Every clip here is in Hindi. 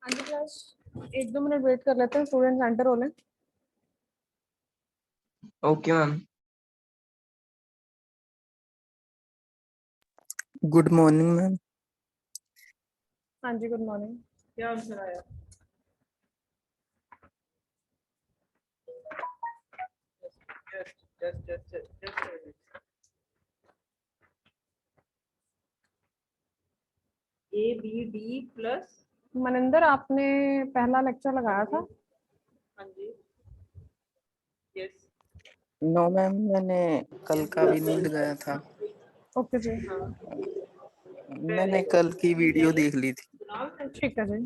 हाँ जी क्लास, 1-2 मिनट वेट कर लेते हैं, स्टूडेंट्स एंटर हो लें। Okay ma'am. Good morning ma'am. हाँ जी, गुड मॉर्निंग। क्या आंसर आया? A B D plus. Maninder, आपने पहला लेक्चर लगाया था? हाँ जी, यस। नो मैम, मैंने कल का भी नहीं लगाया था। ओके जी, मैंने कल की वीडियो देख ली थी। ठीक है जी।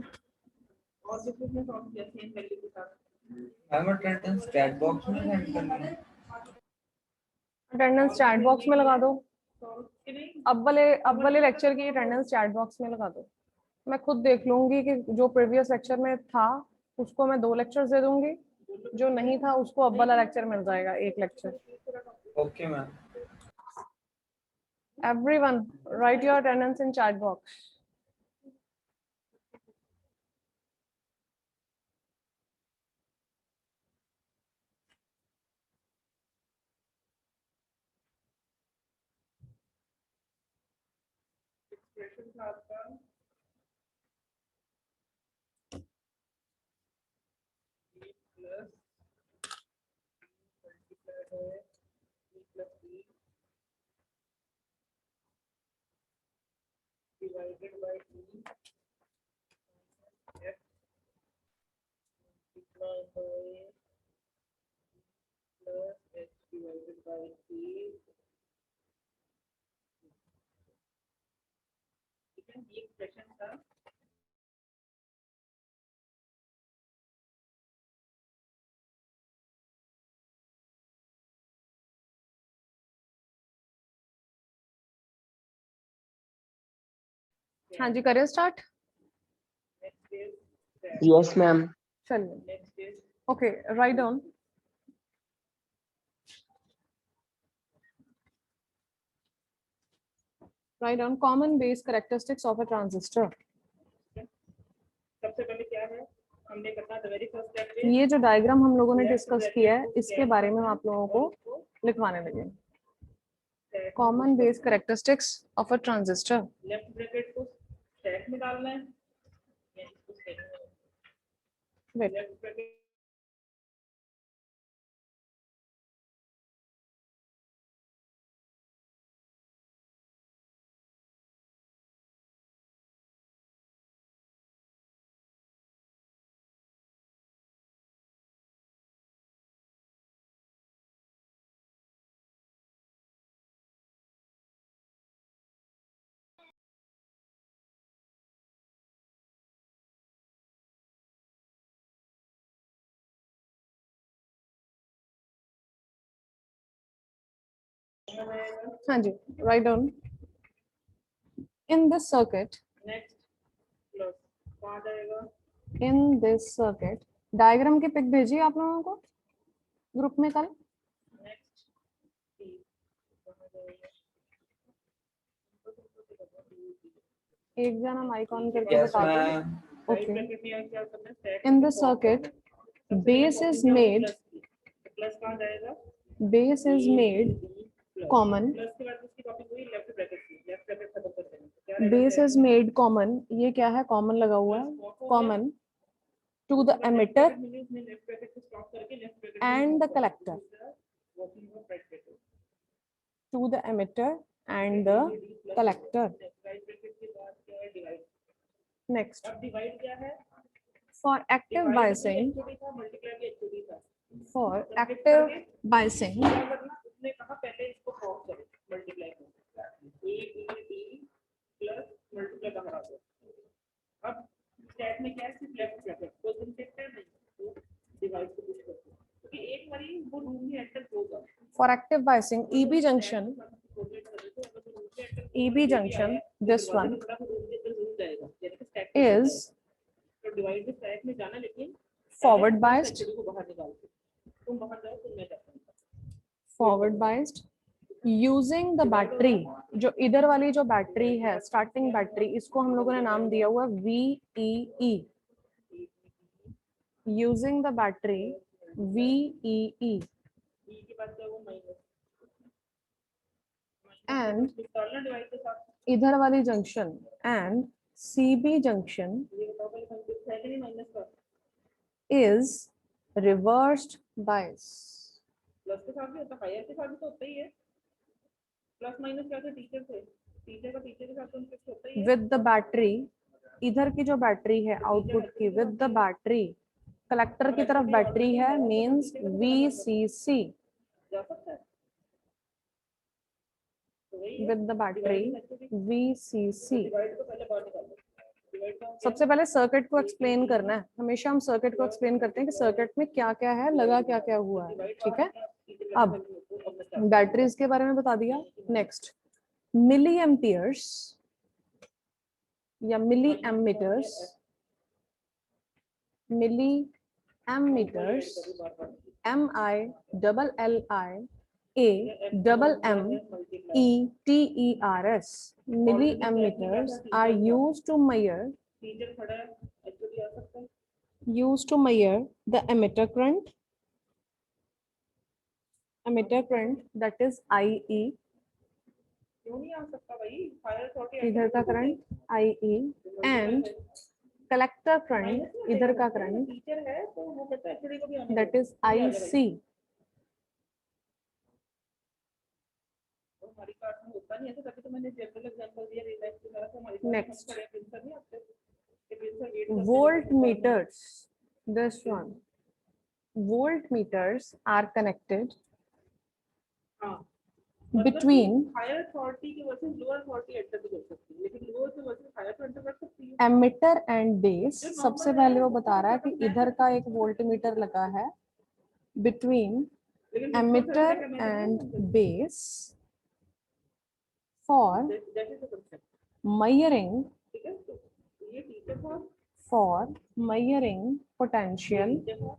और किसी ने सॉल्व किया सेम वैल्यू के साथ? मैम अटेंडेंस चैट बॉक्स में सेंड करनी है। अटेंडेंस चैट बॉक्स में लगा दो। सॉल्व कि नहीं? अब वाले लेक्चर की अटेंडेंस चैट बॉक्स में लगा दो। मैं खुद देख लूंगी कि जो प्रीवियस लेक्चर में था उसको मैं 2 लेक्चर्स दे दूंगी, जो नहीं था उसको अब वाला लेक्चर मिल जाएगा, 1 lecture. Okay ma'am. Everyone, write your attendance in chat box. Expression था आपका b प्लस मल्टीप्लाइड है b plus b divided by d f multiplied by plus h divided by c। ठीक है, ये एक्सप्रेशन था। हाँ जी, करें start. Next is yes ma'am. चलिए, next is okay, right down. Write down common base characteristics of a transistor. सबसे पहले क्या है हमने करना था वेरी फर्स्ट स्टेप पे ये जो डायग्राम हम लोगों ने डिस्कस किया है इसके बारे में हम आप लोगों को लिखवाने लगे। Common base characteristics of a transistor. Left bracket को स्टैक में डालना है या इसको स्टैक में वेट, लेफ्ट ब्रैकेट हाँ जी, write down. In this circuit, next plus कहाँ जाएगा इन दिस सर्किट, डायग्राम की पिक भेजी आप लोगों को ग्रुप में कल। नेक्स्ट टी कहाँ जाएगा एक जना माइक ऑन करके यस बता दो। मैम। राइट ओके, ब्रैकेट में क्या करना है stack in this circuit base is made, plus कहाँ जाएगा base is made common, plus के बाद उसकी कॉपी हुई लेफ्ट ब्रैकेट की लेफ्ट ब्रैकेट खत्म कर देना तो क्या रहेगा बेस इज मेड कॉमन, ये क्या है, कॉमन लगा हुआ है, common to the emitter left bracket को स्टॉप करके left bracket and the collector, working of right bracket to the emitter and the collector. Right bracket के बाद क्या है डिवाइड Next, अब डिवाइड क्या है for active biasing, छोटी था मल्टीप्लाई भी छोटी था for active biasing, क्या करना उसने कहा पहले इसको फॉर्म करो मल्टीप्लाई करो A B D plus multiply का बराबर अब स्टैक में क्या है सिर्फ लेफ्ट ब्रैकेट कोई कॉन्सेप्ट है नहीं तो डिवाइड को पुश करते हैं क्योंकि एक बारी वो रूम में एंटर होगा for active biasing, EB junction, EB junction, this one is तो डिवाइड में स्टैक में जाना लेकिन forward biased, को बाहर निकाल दो तुम बाहर जाओ तो मैं जाता हूं forward biased, using the battery, जो इधर वाली जो बैटरी है, स्टार्टिंग बैटरी, इसको हम लोगों ने नाम दिया हुआ VEE, using the battery VEE ई के बाद क्या वो माइनस and एक्सटर्नल डिवाइस के साथ इधर वाली जंक्शन and CB junction ये बताओ पहले कंफ्यूज है कि नहीं माइनस का is reversed bias प्लस के साथ भी होता है हायर के साथ भी तो होता ही है प्लस माइनस क्या थे टीचर थे टीचर का टीचर के साथ तो कुछ होता ही है with the battery इधर की जो बैटरी है आउटपुट की with the battery कलेक्टर की तरफ बैटरी है means VCC जा सकता है तो वही है with the battery VCC divide को पहले बाहर निकालो डिवाइड का सबसे पहले सर्किट को एक्सप्लेन करना है हमेशा हम सर्किट को एक्सप्लेन करते हैं कि सर्किट में क्या क्या है लगा क्या क्या हुआ है ठीक है अब बैटरीज के बारे में बता दिया नेक्स्ट मिली एम्पियर्स या milli ammeters MILLI AMMETERS milliammeters are used to measure teacher खड़ा है एक्चुअली आ सकता है the emitter current that is IE क्यों नहीं आ सकता भाई फायर अथॉरिटी इधर का current IE and collector current इधर का करंट टीचर है तो वो कहता है एक्चुअली को भी आने that is IC दो। हमारी क्लास में होता नहीं ऐसा तभी तो मैंने जनरल एग्जांपल दिया रियलाइज की तरह से हमारी Next. प्रिंसर नहीं आते कि प्रिंसर wait voltmeters this one voltmeters are connected हां between हायर अथॉरिटी की वर्सेस लोअर अथॉरिटी एंटर भी कर सकती है लेकिन लोअर से वर्सेस हायर तो एंटर कर सकती है emitter and base सबसे पहले वो बता रहा है कि इधर का एक वोल्टमीटर लगा है between लेकिन emitter and base for जैसे तो कंसेप्ट measuring ठीक है तो ये टीचर था for measuring potential टीचर था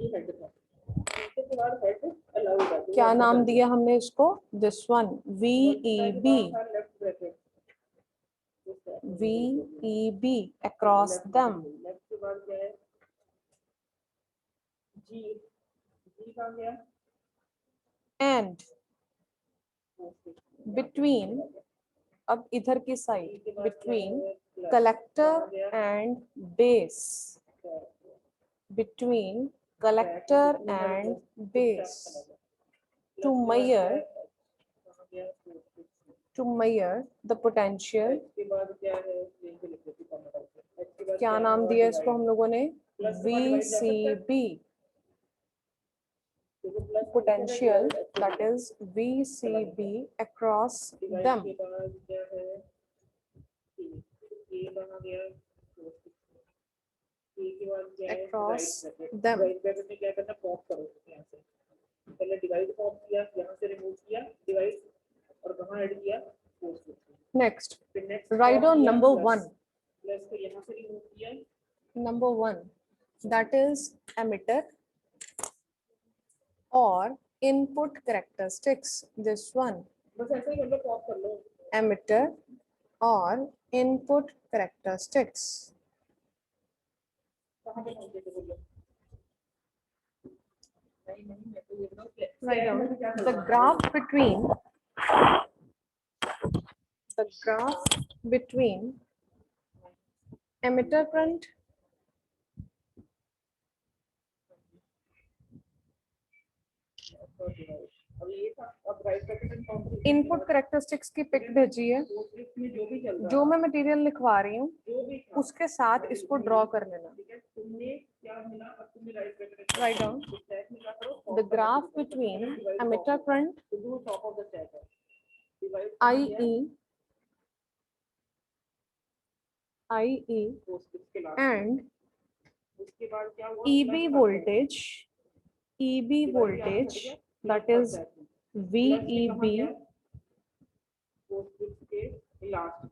ये हेड था टीचर के बाद हेड अलाउड है क्या नाम दिया हमने इसको this one VEB left bracket VEB across them left के बाद क्या है जी जी कहाँ गया and between अब इधर की side between collector and base between collector and base to measure the potential के बाद क्या है स्क्रीन पे लिख देती कॉमन डाउट के बाद क्या नाम दिया इसको हम लोगों ने VCB potential that is VCB across them के बाद क्या है ये कहाँ गया ये के बाद क्या है across them राइट ब्रैकेट में क्या करना पॉप करो यहाँ से पहले डिवाइड पॉप किया यहाँ से रिमूव किया डिवाइड और कहाँ ऐड किया next फिर next write on number 1 plus को यहाँ से रिमूव किया number 1 that is emitter or input characteristics this one बस ऐसे ही कर लो पॉप कर लो emitter or input characteristics कहाँ पे पहुंचे थे बोलो नहीं नहीं मैं तो ये बताऊँ write down the graph between emitter current अब ये था अब राइट ब्रैकेट में काउंटर इनपुट करेक्टरिस्टिक्स की पिक भेजी है में जो भी चल रहा जो मैं मटेरियल लिखवा रही हूँ जो भी था उसके साथ इसको ड्रॉ कर लेना ठीक है तुमने क्या मिला अब तुमने right bracket write down stack में क्या करो the graph between emitter current to do top of the stack है डिवाइड IE उसके लास्ट and उसके बाद क्या हुआ EB voltage that is VEB के लास्ट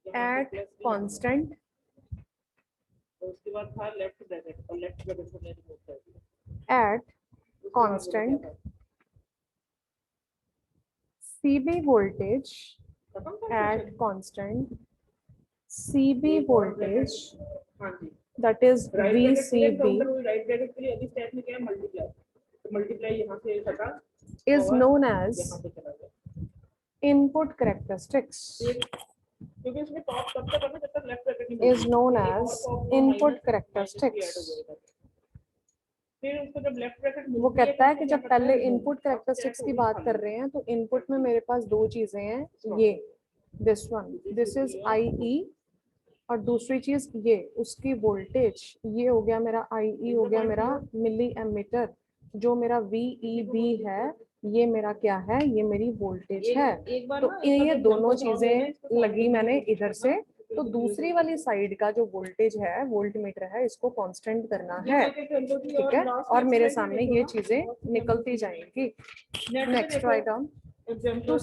at constant उसके बाद था लेफ्ट ब्रैकेट और लेफ्ट ब्रैकेट को मैंने रिमूव कर दिया at constant CB voltage खत्म था at constant CB voltage हाँ जी that is राइट ब्रैकेट के लिए VCB काउंटर हुई, राइट ब्रैकेट के लिए अभी स्टेप में क्या है, मल्टीप्लाई, तो मल्टीप्लाई यहाँ से हटा is और known यहाँ as पे चला गया, input characteristics क्योंकि उसमें टॉप तब तक करना जब तक लेफ्ट ब्रैकेट नहीं is known as input characteristics. फिर उसको जब लेफ्ट ब्रैकेट वो कहता है कि जब पहले इनपुट कैरेक्टरिस्टिक्स की बात कर रहे हैं तो इनपुट में मेरे पास दो चीजें हैं, ये this one, this is IE, और दूसरी चीज ये उसकी वोल्टेज, ये हो गया मेरा IE, हो गया मेरा मिली एमीटर, जो मेरा VEB है ये मेरा क्या है, ये मेरी वोल्टेज है। तो ये दोनों चीजें लगी मैंने इधर से, तो दूसरी वाली साइड का जो वोल्टेज है, वोल्ट मीटर है, इसको कांस्टेंट करना है, ठीक है, और मेरे सामने ये चीजें निकलती जाएंगी। Next right down, to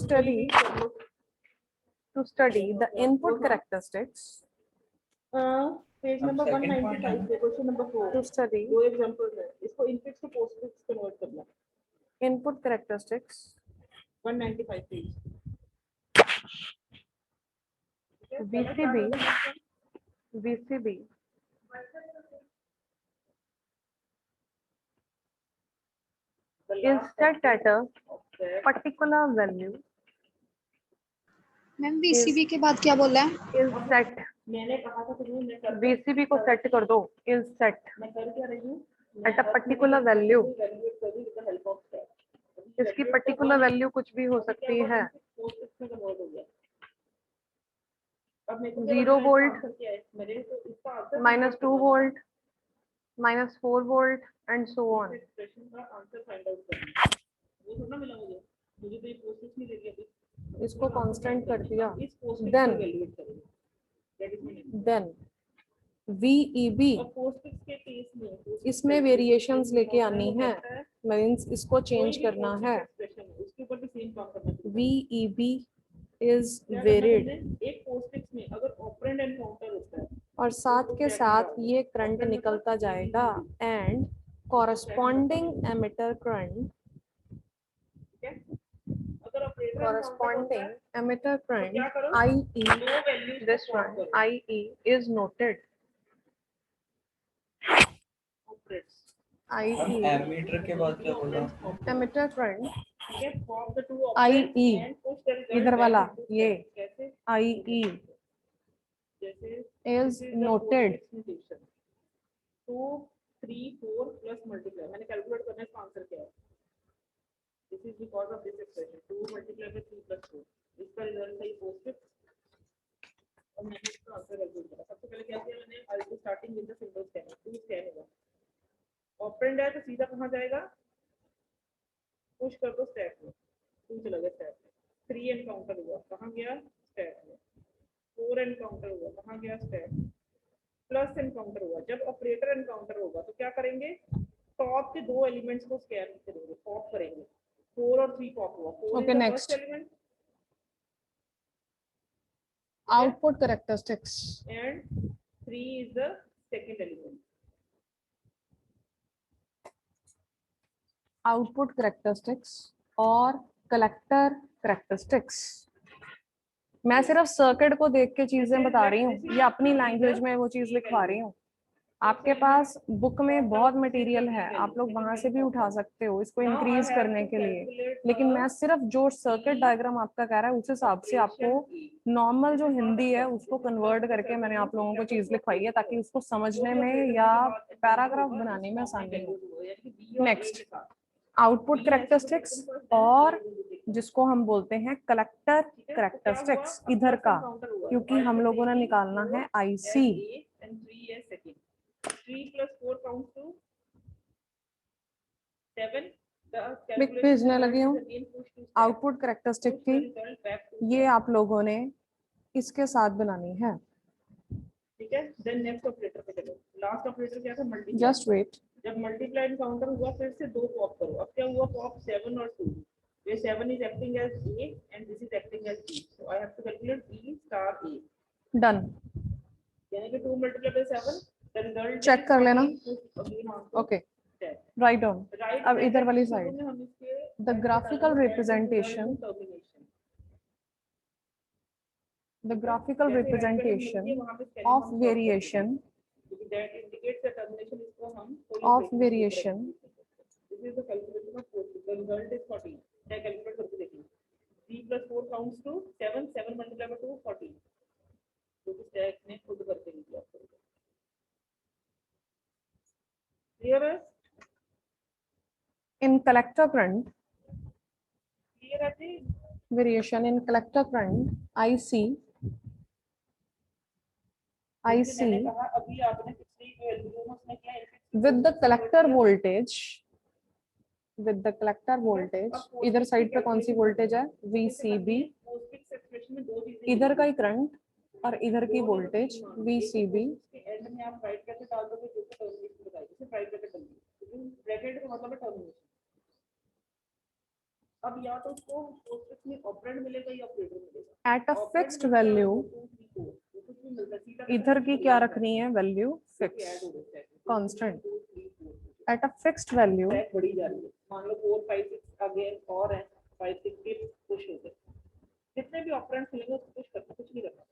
study the input characteristics, page number 195 पे क्वेश्चन नंबर 4, टू स्टडी दो एग्जांपल्स है, इसको इनपुट से पोस्टफिक्स कन्वर्ट करना, input characteristics 195 page, VCB is set at a particular value, ma'am VCB के बाद क्या बोला है? is set, मैंने कहा था तुम्हें, मैं कर VCB को सेट कर दो, is set मैं कर क्या रही हूँ, at a particular value, evaluate कर दी with the help of step, इसकी पर्टिकुलर वैल्यू कुछ भी हो सकती है, पोस्टफिक्स में कन्वर्ट हो गया। अब मेरे को 0 वोल्ट, क्या है, मेरे तो इसका answer -2 volt, -4 volt and so on. Expression का आंसर फाइंड आउट करना, वो थोड़ा मिला मुझे तो ये पोस्टफिक्स नहीं दे दिया अभी, इसको कांस्टेंट कर दिया, इस पोस्टफिक्स Then- को इवैल्यूएट करेंगे, that is meaning. Then VEB, और पोस्टफिक्स के केस में इसमें वेरिएशंस लेके आनी है, मींस इसको चेंज करना है, उसके ऊपर भी सेम काम करना चाहिए। VEB is क्या करना varied, हमने? एक पोस्टफिक्स में अगर ऑपरेंड एनकाउंटर होता है और साथ के साथ ये करंट निकलता जाएगा एंड कॉरस्पॉन्डिंग एमिटर करंट, ठीक है, अगर ऑपरेटर corresponding emitter current क्या करो? IE, low values this one IE is noted, operates, IE emitter के बाद क्या बोला? emitter current ठीक है, फॉर्म द टू IE, इधर वाला ये कैसे, IE जैसे is noted, 2 3 4 प्लस मल्टीप्लाई, मैंने कैलकुलेट करना है, इसका आंसर क्या है, this is because of this expression 2 multiply by 3 plus 4, इसका रिजल्ट है ये पोस्टफिक्स, और मैंने इसका आंसर कैलकुलेट करा। सबसे पहले क्या किया मैंने, I will starting with the symbol scanner, 2 scan होगा, ऑपरेंड है तो सीधा कहां जाएगा, पुश कर दो स्टैक में, 2 चला गया स्टैक में, 3 एनकाउंटर हुआ, कहां गया, स्टैक में, 4 एनकाउंटर हुआ, कहां गया, स्टैक में, प्लस एनकाउंटर हुआ। जब ऑपरेटर एनकाउंटर होगा तो क्या करेंगे, टॉप के दो एलिमेंट्स को स्कैन करेंगे, पॉप करेंगे, 4 और 3 पॉप हुआ, 4 Okay, next. Element output characteristics, and 3 is the second element. output characteristics और collector characteristics, मैं सिर्फ सर्किट को देख के चीजें बता रही हूँ या अपनी लैंग्वेज में वो चीज लिखवा रही हूँ। आपके पास बुक में बहुत मटेरियल है, आप लोग वहां से भी उठा सकते हो इसको इंक्रीज करने के लिए, लेकिन मैं सिर्फ जो सर्किट डायग्राम आपका कह रहा है उस हिसाब से आपको नॉर्मल जो हिंदी है उसको कन्वर्ट करके मैंने आप लोगों को चीज लिखवाई है ताकि उसको समझने में या पैराग्राफ बनाने में आसानी हो। नेक्स्ट, आउटपुट कैरेक्टरिस्टिक्स और जिसको हम बोलते हैं कलेक्टर कैरेक्टरिस्टिक्स इधर का, क्योंकि हम लोगों ने निकालना है IC। 3 plus 4 counts to 7. मैं भेजने लगी हूँ आउटपुट कैरेक्टरिस्टिक की, ये आप लोगों ने इसके साथ बनानी है, ठीक है। देन नेक्स्ट ऑपरेटर पे चलो, लास्ट ऑपरेटर क्या था, मल्टीप्लाई। जस्ट वेट, जब मल्टीप्लाई एनकाउंटर हुआ फिर से 2 पॉप करो, अब क्या हुआ, पॉप 7 और 2, ये 7 is acting as A and this is acting as B, so I have to calculate B star A, done, यानी कि 2 multiplied by 7, the result check कर लेना, okay okay, right down. Right, अब इधर वाली side, the graphical representation, the graphical representation of variation that indicates the termination इसको हम कोई Of operation variation. this is the calculation of force the result is 14 क्या कैलकुलेट करके देखिए 3 plus 4 counts to 7 7 multiplied by 2 14 जो कि स्टैक ने खुद करके लिया क्लियर है In collector current, क्लियर है जी variation in collector current, जैसे मैंने IC कहा अभी आपने पिछली जो एल्गोरिथम उसमें क्या with the collector voltage, इधर साइड पे कौन सी वोल्टेज है, VCB, एक्सप्रेशन में दो चीजें इधर का ही करंट और इधर की वोल्टेज VCB, एंड में आप राइट ब्रैकेट डाल दोगे जो कि टर्मिनेशन बताएगी जैसे राइट ब्रैकेट डाल दीजिए ब्रैकेट का मतलब है टर्मिनेशन अब या तो उसको पोस्टफिक्स में ऑपरेंड मिलेगा या ऑपरेटर मिलेगा at a fixed value, इधर की क्या रखनी है value, fix constant, at a fixed value, बढ़ी जा रही है मान लो 4 5 6 अगेन और है 5 6 के पुश हो गए जितने भी ऑपरेंड्स मिलेंगे उसको पुश करना कुछ नहीं करना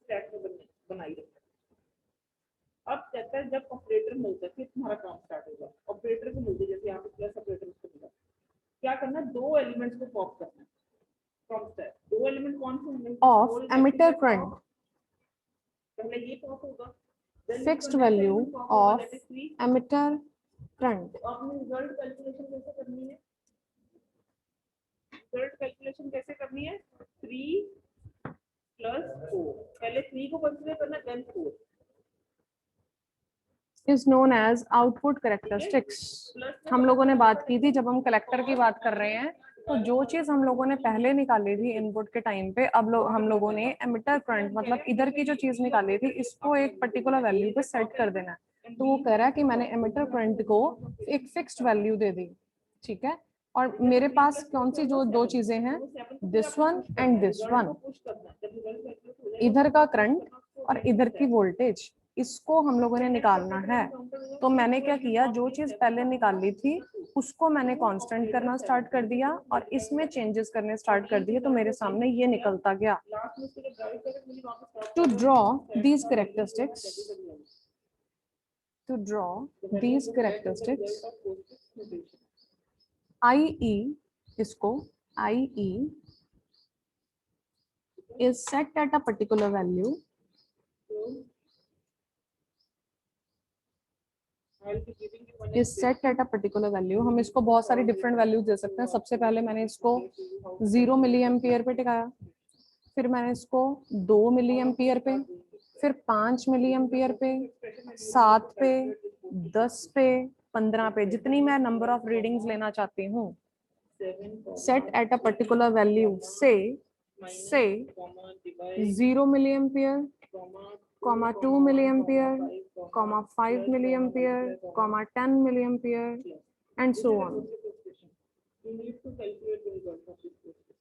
स्टैक में बनाई रखना अब कहता है जब ऑपरेटर मिलता है फिर तुम्हारा काम स्टार्ट होगा ऑपरेटर को मिलते जैसे यहाँ पे प्लस ऑपरेटर को मिला क्या करना है दो एलिमेंट्स को पॉप करना है फ्रॉम स्टैक दो एलिमेंट कौन से होंगे of emitter current, पहले ये पॉप होगा fixed value of emitter current, तो आपने रिजल्ट कैलकुलेशन कैसे करनी है रिजल्ट कैलकुलेशन कैसे करनी है 3 plus 4 पहले 3 को कंसीडर करना then 4 is known as output characteristics. हम लोगों ने बात की थी जब हम कलेक्टर की बात कर रहे हैं तो जो चीज हम लोगों ने पहले निकाली थी इनपुट के टाइम पे अब हम लोगों ने एमिटर करंट मतलब इधर की जो चीज निकाली थी इसको एक पर्टिकुलर वैल्यू पे सेट कर देना है तो वो कह रहा है कि मैंने एमिटर करंट को एक फिक्स्ड वैल्यू दे दी, ठीक है, और मेरे पास कौन सी जो दो चीजें हैं, this one and this one, इधर का करंट और इधर की वोल्टेज, इसको हम लोगों ने निकालना है। तो मैंने क्या किया, जो चीज पहले निकाली थी उसको मैंने कांस्टेंट करना स्टार्ट कर दिया और इसमें चेंजेस करने स्टार्ट कर दिए तो मेरे सामने ये निकलता गया। To draw these characteristics IE, इसको IE is set at a particular value हम इसको बहुत सारी डिफरेंट वैल्यूज दे सकते हैं। सबसे पहले मैंने इसको 0 मिली एम्पियर पे टिकाया, फिर मैंने इसको 2 मिली एम्पियर पे, फिर 5 मिली एम्पियर पे, 7 पे, 10 पे, 15 पे, जितनी मैं नंबर ऑफ रीडिंग्स लेना चाहती हूँ। Set at a particular value से 0 milli ampere, 2 milliampere, 5 milliampere, 10 milliampere, and so on. You need to calculate the result of this process.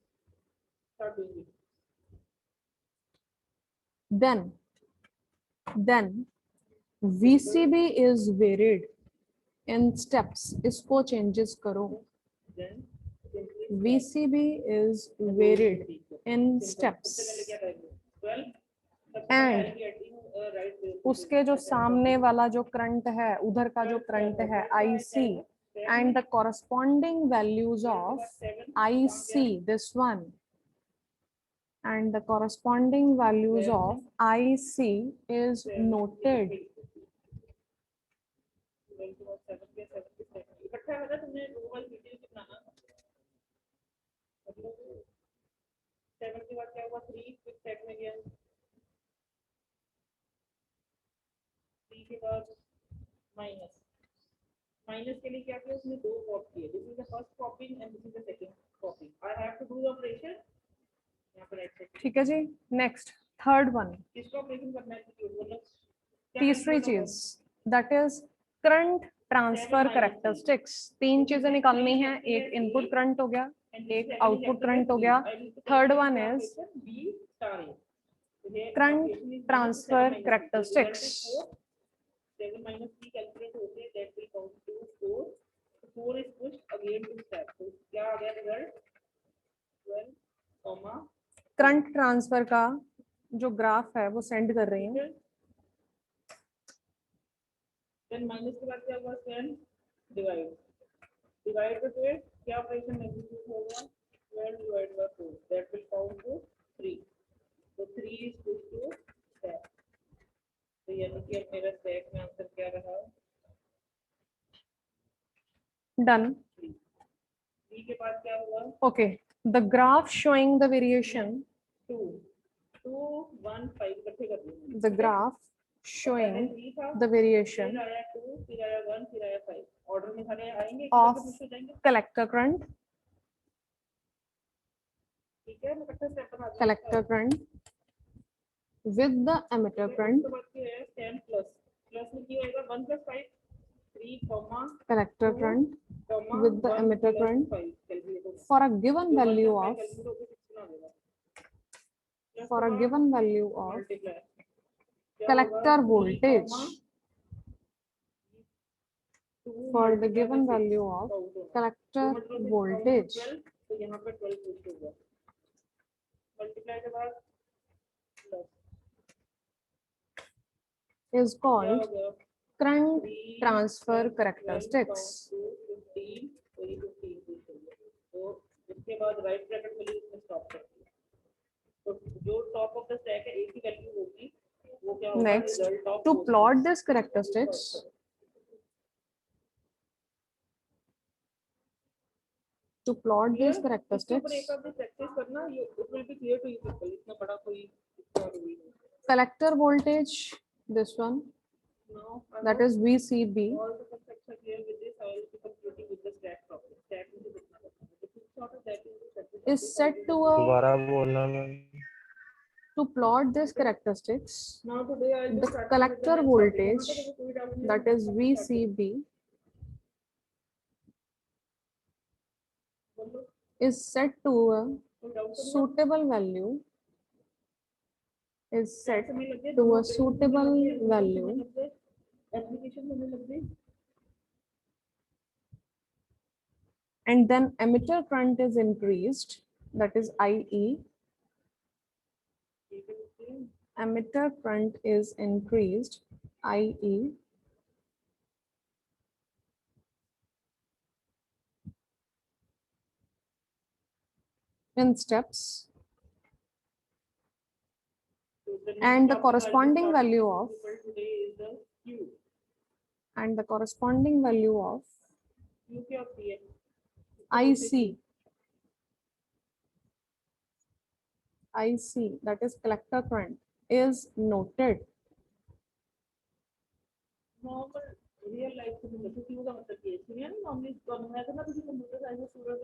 Start doing it. Then VCB is varied in steps. इसको changes करो. VCB is varied in steps. And उसके जो सामने वाला जो करंट है, उधर का जो करंट है IC, and the corresponding values of IC, this one, and the corresponding values of IC is noted. के बाद माइनस के लिए क्या किया उसने दो पॉप किए this is the first popping and this is the second popping I have to do the operation यहां पर राइट साइड ठीक है जी। नेक्स्ट थर्ड वन, किसको ऑपरेशन करना है मतलब तीसरी चीज that is current transfer characteristics. तीन चीजें निकालनी है, एक इनपुट करंट हो गया, एक आउटपुट करंट हो गया, third one is current transfer characteristics. 7 minus 3 calculate होते हैं that will count to 4 so 4 is pushed again to stack तो क्या आ गया रिजल्ट 12 करंट ट्रांसफर का जो ग्राफ है वो सेंड कर रही हूँ। देन माइनस के बाद क्या होगा, स्टैंड डिवाइड, डिवाइड पे क्या ऑपरेशन एग्जीक्यूट होगा, 12 divide by 4 that will count to 3, तो 3 इज पुट टू स्टैक, तो यानी कि अब मेरा स्टैक में आंसर क्या रहा, डन। 3 के बाद क्या हुआ, okay, the graph showing the variation, 2 2 1 5 इकट्ठे कर दिए, द ग्राफ showing 3 था, the variation फिर आया 2, फिर आया 1, फिर आया 5, ऑर्डर में सारे आएंगे of इकट्ठे पूछे जाएंगे, collector current, ठीक है, मैं इकट्ठे स्टेप बना दूंगा, collector current with the emitter current, उसके बाद क्या है, स्टैंड प्लस, प्लस में क्या होएगा, 1 + 5 3, collector current with the emitter current for a given value of collector voltage, for the given value of collector voltage तो यहाँ पे 12 पुट होगा, मल्टीप्लाई के बाद plus is called current transfer characteristics. तो इसके बाद राइट ब्रैकेट में इसमें स्टॉप कर दिया, तो जो टॉप ऑफ द स्टैक है एक ही वैल्यू होगी, वो क्या होगा, Next, result of to plot this characteristics, to plot these characteristics, एक आप प्रैक्टिस करना, ये it will be clear to you people, इतना बड़ा कोई इतना रूल नहीं, collector voltage, this one, no that is VCB, all the concepts are clear with this, I will be concluding with the stack problem, stack मुझे कितना करना है, तो कुछ sort of that is set to a, दोबारा बोलना ma'am. to plot these characteristics, now today I will the be starting collector with the voltage, next topic. यहाँ पे कोई doubt नहीं है, that is VCB, बोलो, is set to a कोई doubt तो नहीं है? suitable value, is set समय लग गए, to दोनों a suitable value एप्लीकेशन में लग गई, and then emitter current is increased, that is IE, emitter current is increased, IE, in steps, and the corresponding value of, today is the Q, and the corresponding value of Q क्या होती है, IC, IC, that is collector current, is noted. Normal real life से मतलब क्यों का मतलब ये सुनिए ना, नॉर्मली मैं तो ना किसी कंप्यूटर साइंस स्टूडेंट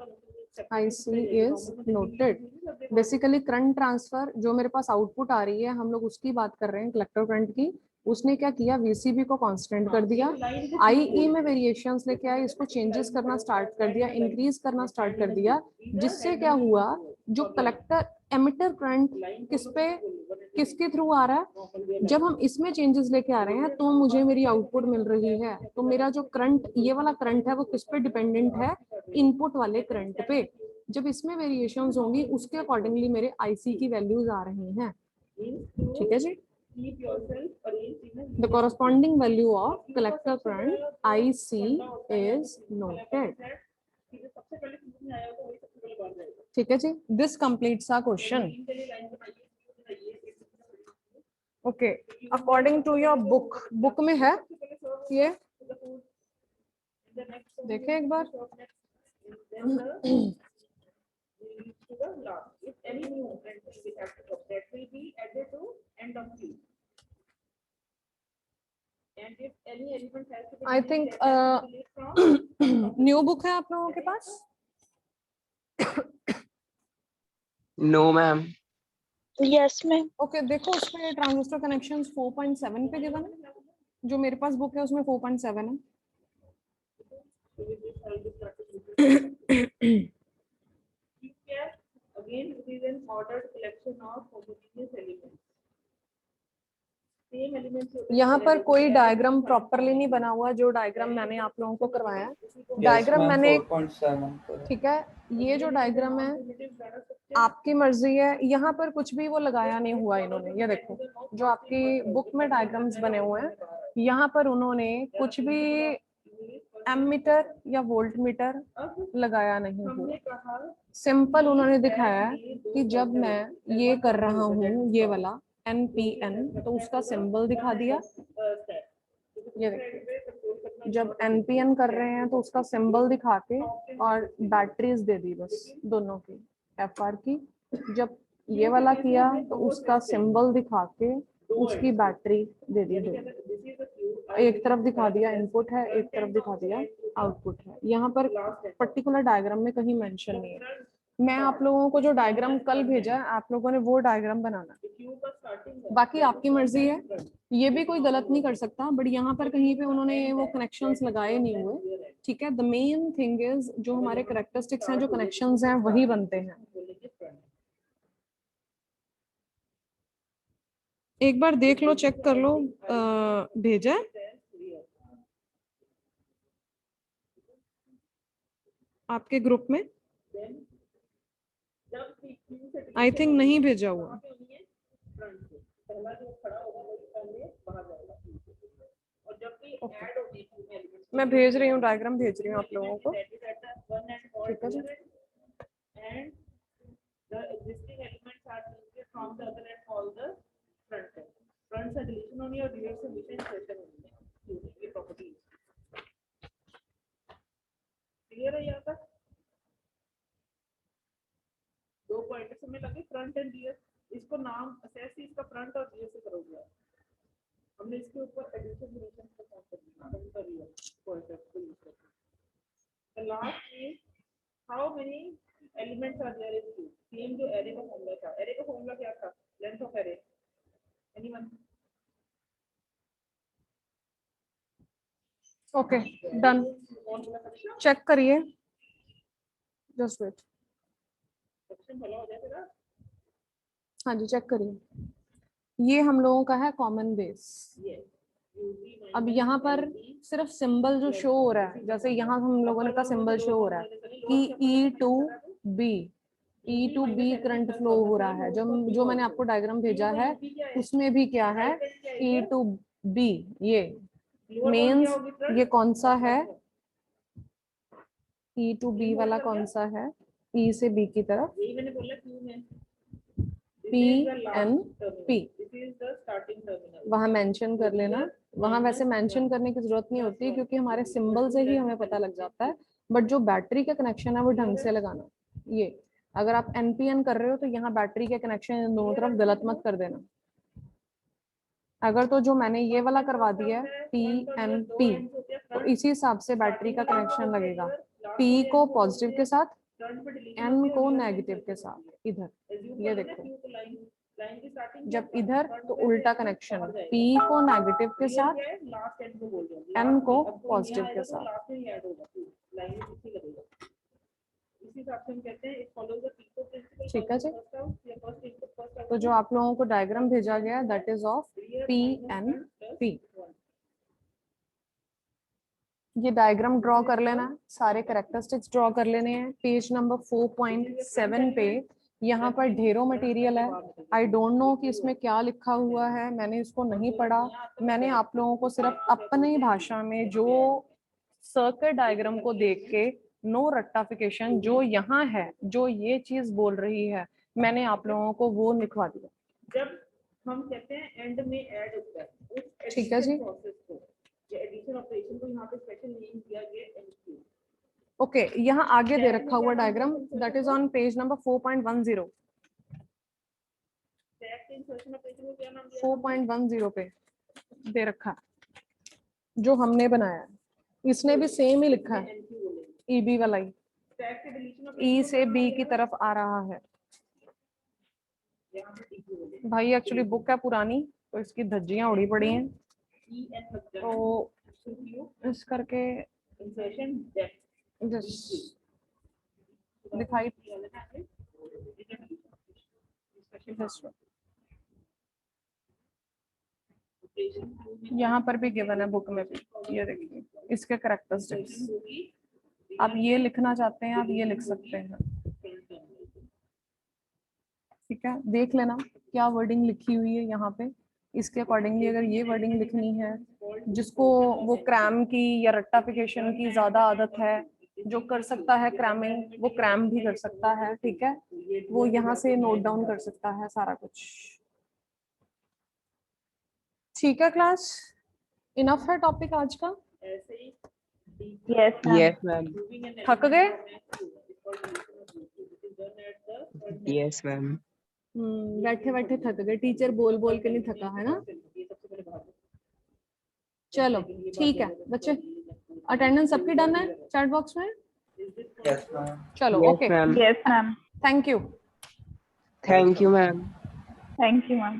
का IC is noted. Basically current transfer जो मेरे पास आउटपुट आ रही है, हम लोग उसकी बात कर रहे हैं, कलेक्टर करंट की, उसने क्या किया, वीसीबी को कांस्टेंट कर दिया, आईई में वेरिएशंस लेके आए, इसको चेंजेस करना स्टार्ट कर दिया, इंक्रीज करना स्टार्ट कर दिया, जिससे क्या हुआ, जो कलेक्टर एमिटर करंट किसके थ्रू आ रहा है, जब हम इसमें चेंजेस लेके आ रहे हैं तो मुझे मेरी आउटपुट मिल रही है, तो मेरा जो करंट, ये वाला करंट है, वो किस पे डिपेंडेंट है, इनपुट वाले करंट पे, जब इसमें वेरिएशंस होंगी उसके अकॉर्डिंगली मेरे आईसी की वैल्यूज आ रही हैं, ठीक है जी। The corresponding value of collector current IC is noted. ठीक है जी, this completes our question. Okay, according to your book, book में है ये, देखें एक बार। If any new entry will have to come, that will be added to end of Q. And if any element has to be I deleted, think that has to be deleted from new book है आप लोगों के पास? No ma'am. Yes ma'am. Okay, देखो उसमें ट्रांजिस्टर कनेक्शंस 4.7 पे गिवन है, जो मेरे पास बुक है उसमें 4.7 है। again it is an ordered collection of homogeneous elements. Same elements यहाँ पर कोई डायग्राम प्रॉपरली नहीं बना हुआ, जो डायग्राम मैंने आप लोगों को करवाया, डायग्राम मैंने, 4.7 ठीक है, ये जो डायग्राम है आपकी मर्जी है, यहाँ पर कुछ भी वो लगाया नहीं हुआ इन्होंने, ये देखो जो आपकी बुक में डायग्राम्स बने हुए हैं यहाँ पर उन्होंने कुछ भी एमीटर या वोल्ट मीटर लगाया नहीं हुआ। हमने कहा सिंपल उन्होंने दिखाया कि जब मैं ये कर रहा हूँ ये वाला NPN तो उसका सिंबल दिखा दिया। ये देखिए जब NPN कर रहे हैं तो उसका सिंबल दिखा के और बैटरीज दे दी बस दोनों की FR की। जब ये वाला किया तो उसका सिंबल दिखा के उसकी बैटरी दे दी दो। एक तरफ दिखा दिया इनपुट है, एक तरफ दिखा दिया आउटपुट है। यहाँ पर पर्टिकुलर डायग्राम में कहीं मेंशन नहीं है। मैं आप लोगों को जो डायग्राम कल भेजा है आप लोगों ने वो डायग्राम बनाना, बाकी आपकी मर्जी है, ये भी कोई गलत नहीं कर सकता। बट यहाँ पर कहीं पे उन्होंने वो कनेक्शंस लगाए नहीं हुए, ठीक है। द मेन थिंग इज जो हमारे करेक्टरिस्टिक्स हैं, जो कनेक्शंस हैं वही बनते हैं। एक बार देख लो, चेक कर लो, भेजा है आपके ग्रुप में? आई थिंक नहीं भेजा हुआ। मैं भेज रही हूँ, डायग्राम भेज रही हूँ आप लोगों को, ठीक है जी। क्लियर है यहाँ तक? 2 पॉइंट समय लगे फ्रंट एंड रियर। इसको नाम असेस इसका फ्रंट और रियर से करोगे। हमने इसके ऊपर एडिशन डिलीशन का काम कर दिया फ्रंट और रियर पॉइंटर को यूज करके। The last is how many elements are there in queue. Same जो एरे का फॉर्मूला था, एरे का फॉर्मूला क्या था? Length of array. Anyone? Okay done, check करिए, जस्ट वेट। सेक्शन भला हो जाए तेरा। हाँ जी चेक करिए, ये हम लोगों का है कॉमन बेस। अब यहाँ पर सिर्फ सिंबल जो शो हो रहा है, जैसे यहाँ हम लोगों ने का सिंबल शो हो रहा है कि E2B करंट फ्लो हो रहा है। जो मैंने आपको डायग्राम भेजा है उसमें भी क्या है, E2B। ये मीन्स ये कौन सा है, E2B वाला कौन सा है, E से B की तरफ यही मैंने बोला क्यू में PNP, वहां मेंशन कर लेना। वहां वैसे मेंशन करने की जरूरत नहीं होती क्योंकि हमारे सिंबल से ही हमें पता लग जाता है। बट जो बैटरी का कनेक्शन है वो ढंग से लगाना। ये अगर आप NPN कर रहे हो तो यहाँ बैटरी के कनेक्शन इन दोनों तरफ गलत मत कर देना। अगर तो जो मैंने ये वाला करवा दिया है PNP तो इसी हिसाब से बैटरी का कनेक्शन लगेगा। P को पॉजिटिव के साथ, N को नेगेटिव के साथ। इधर ये देखो, जब इधर तो उल्टा कनेक्शन, P को नेगेटिव के साथ, N को पॉजिटिव के साथ। ठीक है जी। तो जो आप लोगों को डायग्राम भेजा गया दैट इज ऑफ PNP। ये डायग्राम ड्रॉ कर लेना, सारे कैरेक्टरिस्टिक्स ड्रॉ कर लेने हैं। पेज नंबर 4.7 पे यहाँ पर ढेरों मटेरियल है। आई डोंट नो कि इसमें क्या लिखा हुआ है, मैंने इसको नहीं पढ़ा। मैंने आप लोगों को सिर्फ अपनी भाषा में जो सर्किट डायग्राम को देख के, नो रट्टाफिकेशन, जो यहाँ है, जो ये चीज बोल रही है, मैंने आप लोगों को वो लिखवा दिया। जब हम कहते हैं एंड में ऐड होता है उस ठीक है जी। प्रोसेस को, ये एडिशन ऑपरेशन को यहाँ पे स्पेशल नेम दिया गया एनक्यू। ओके यहाँ आगे दे रखा हुआ diagram that is on page number 4.10। 4.10 पे दे रखा जो हमने बनाया है। इसने भी सेम ही लिखा है, EB वाला ही, E से B की तरफ आ रहा है। भाई एक्चुअली बुक है पुरानी तो इसकी धज्जियां उड़ी पड़ी हैं, तो इस करके दिखाई यहाँ पर भी गिवन है बुक में भी। ये देखिए इसके कैरेक्टरिस्टिक्स, आप ये लिखना चाहते हैं आप ये लिख सकते हैं। ठीक है, देख लेना क्या वर्डिंग लिखी हुई है यहाँ पे, इसके अकॉर्डिंगली अगर ये वर्डिंग लिखनी है जिसको वो क्रैम की या रट्टाफिकेशन की ज्यादा आदत है, जो कर सकता है क्रैमिंग, वो क्रैम भी कर सकता है, ठीक है, वो यहाँ से नोट डाउन कर सकता है सारा कुछ। ठीक है क्लास, इनफ है टॉपिक आज का। ऐसे ही Yes, ma'am. यस मैम, थक गए? Yes ma'am. बैठे बैठे थक गए, टीचर बोल बोल के नहीं थका है ना। चलो ठीक है बच्चे, अटेंडेंस सबकी डन है चैट बॉक्स में। Yes, ma'am. चलो yes okay, ma'am, Yes, ma'am. Thank you. Thank you ma'am. Thank you, ma'am.